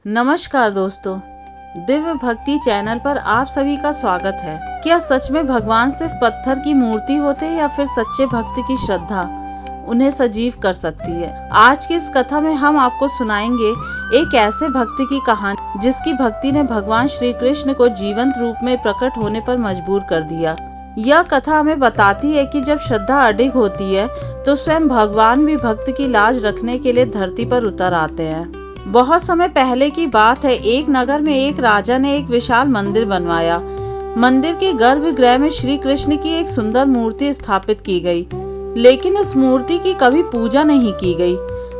नमस्कार दोस्तों, दिव्य भक्ति चैनल पर आप सभी का स्वागत है। क्या सच में भगवान सिर्फ पत्थर की मूर्ति होते हैं या फिर सच्चे भक्त की श्रद्धा उन्हें सजीव कर सकती है? आज की इस कथा में हम आपको सुनाएंगे एक ऐसे भक्त की कहानी जिसकी भक्ति ने भगवान श्री कृष्ण को जीवंत रूप में प्रकट होने पर मजबूर कर दिया। यह कथा हमें बताती है कि जब श्रद्धा अडिग होती है तो स्वयं भगवान भी भक्त की लाज रखने के लिए धरती पर उतर आते हैं। बहुत समय पहले की बात है। एक नगर में एक राजा ने एक विशाल मंदिर बनवाया। मंदिर के गर्भगृह में श्री कृष्ण की एक सुंदर मूर्ति स्थापित की गई, लेकिन इस मूर्ति की कभी पूजा नहीं की गई।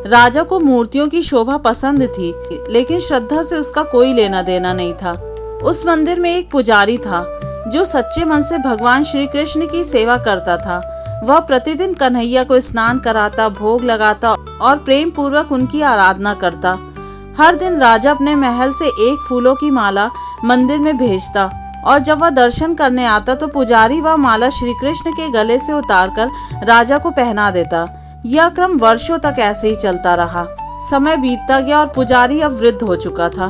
राजा को मूर्तियों की शोभा पसंद थी, लेकिन श्रद्धा से उसका कोई लेना देना नहीं था। उस मंदिर में एक पुजारी था जो सच्चे मन से भगवान श्री कृष्ण की सेवा करता था। वह प्रतिदिन कन्हैया को स्नान कराता, भोग लगाता और प्रेम पूर्वक उनकी आराधना करता। हर दिन राजा अपने महल से एक फूलों की माला मंदिर में भेजता और जब वह दर्शन करने आता तो पुजारी वह माला श्री कृष्ण के गले से उतारकर राजा को पहना देता। यह क्रम वर्षों तक ऐसे ही चलता रहा। समय बीतता गया और पुजारी अब वृद्ध हो चुका था।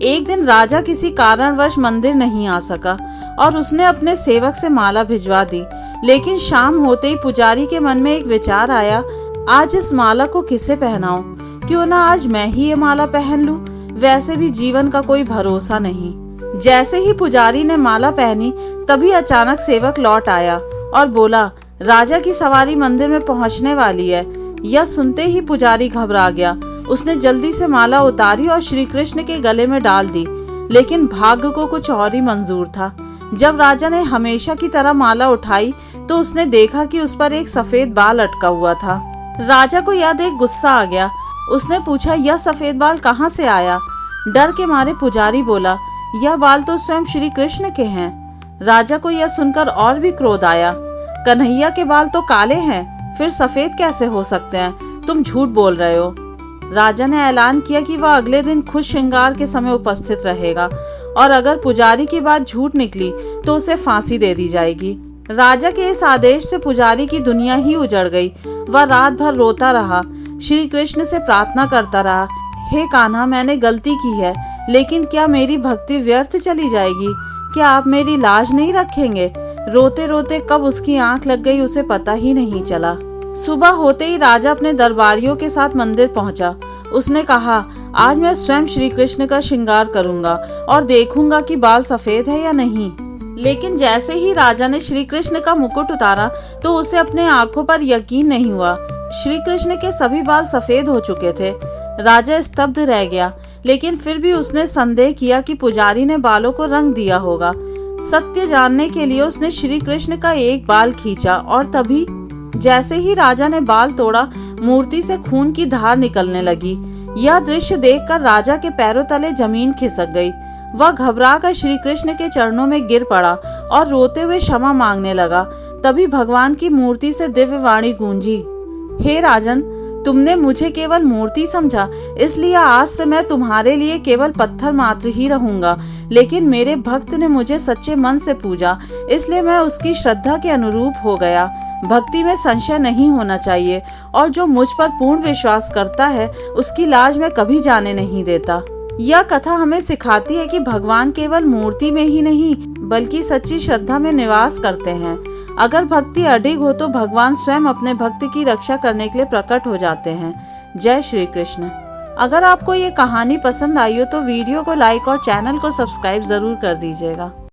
एक दिन राजा किसी कारणवश मंदिर नहीं आ सका और उसने अपने सेवक से माला भिजवा दी, लेकिन शाम होते ही पुजारी के मन में एक विचार आया, आज इस माला को किसे पहनाऊं? क्यों ना आज मैं ही ये माला पहन लूं? वैसे भी जीवन का कोई भरोसा नहीं। जैसे ही पुजारी ने माला पहनी तभी अचानक सेवक लौट आया और बोला, राजा की सवारी मंदिर में पहुंचने वाली है। यह सुनते ही पुजारी घबरा गया। उसने जल्दी से माला उतारी और श्री कृष्ण के गले में डाल दी, लेकिन भाग्य को कुछ और ही मंजूर था। जब राजा ने हमेशा की तरह माला उठाई तो उसने देखा कि उस पर एक सफेद बाल अटका हुआ था। राजा को यह देख गुस्सा आ गया। उसने पूछा, यह सफेद बाल कहाँ से आया? डर के मारे पुजारी बोला, यह बाल तो स्वयं श्री कृष्ण के हैं। राजा को यह सुनकर और भी क्रोध आया। कन्हैया के बाल तो काले हैं, फिर सफेद कैसे हो सकते हैं? तुम झूठ बोल रहे हो। राजा ने ऐलान किया कि वह अगले दिन खुश श्रृंगार के समय उपस्थित रहेगा और अगर पुजारी की बात झूठ निकली तो उसे फांसी दे दी जाएगी। राजा के इस आदेश से पुजारी की दुनिया ही उजड़ गई। वह रात भर रोता रहा, श्री कृष्ण से प्रार्थना करता रहा, हे कान्हा, मैंने गलती की है, लेकिन क्या मेरी भक्ति व्यर्थ चली जाएगी? क्या आप मेरी लाज नहीं रखेंगे? रोते रोते कब उसकी आंख लग गई उसे पता ही नहीं चला। सुबह होते ही राजा अपने दरबारियों के साथ मंदिर पहुंचा। उसने कहा, आज मैं स्वयं श्री कृष्ण का श्रृंगार करूंगा और देखूंगा कि बाल सफेद है या नहीं। लेकिन जैसे ही राजा ने श्री कृष्ण का मुकुट उतारा तो उसे अपने आंखों पर यकीन नहीं हुआ। श्री कृष्ण के सभी बाल सफेद हो चुके थे। राजा स्तब्ध रह गया, लेकिन फिर भी उसने संदेह किया कि पुजारी ने बालों को रंग दिया होगा। सत्य जानने के लिए उसने श्री कृष्ण का एक बाल खींचा और तभी जैसे ही राजा ने बाल तोड़ा, मूर्ति से खून की धार निकलने लगी। यह दृश्य देखकर राजा के पैरों तले जमीन खिसक गई। वह घबराकर श्री कृष्ण के चरणों में गिर पड़ा और रोते हुए क्षमा मांगने लगा। तभी भगवान की मूर्ति से दिव्य वाणी गूंजी, हे राजन, तुमने मुझे केवल मूर्ति समझा, इसलिए आज से मैं तुम्हारे लिए केवल पत्थर मात्र ही रहूंगा। लेकिन मेरे भक्त ने मुझे सच्चे मन से पूजा, इसलिए मैं उसकी श्रद्धा के अनुरूप हो गया। भक्ति में संशय नहीं होना चाहिए और जो मुझ पर पूर्ण विश्वास करता है उसकी लाज मैं कभी जाने नहीं देता। यह कथा हमें सिखाती है कि भगवान केवल मूर्ति में ही नहीं बल्कि सच्ची श्रद्धा में निवास करते हैं। अगर भक्ति अडिग हो तो भगवान स्वयं अपने भक्त की रक्षा करने के लिए प्रकट हो जाते हैं। जय श्री कृष्ण। अगर आपको ये कहानी पसंद आई हो तो वीडियो को लाइक और चैनल को सब्सक्राइब जरूर कर दीजिएगा।